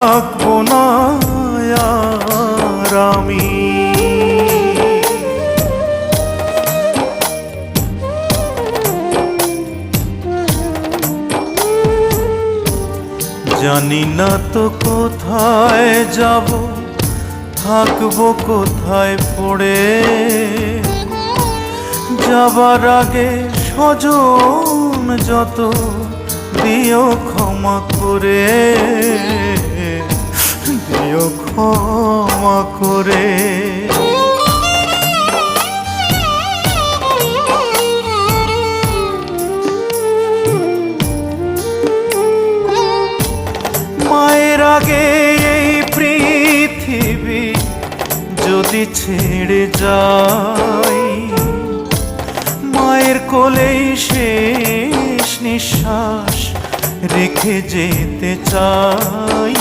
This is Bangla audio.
থাকবো না আর আমি। জানি না তো কোথায় যাব, থাকবো কোথায় পড়ে। যাবার আগে স্বজন যত দিও ক্ষমা করে, দিও ক্ষমা করে। মায়ের আগে এই পৃথিবী যদি ছেড়ে যাই, মায়ের কোলেই শেষ নিঃশ্বাস রেখে যেতে চাই।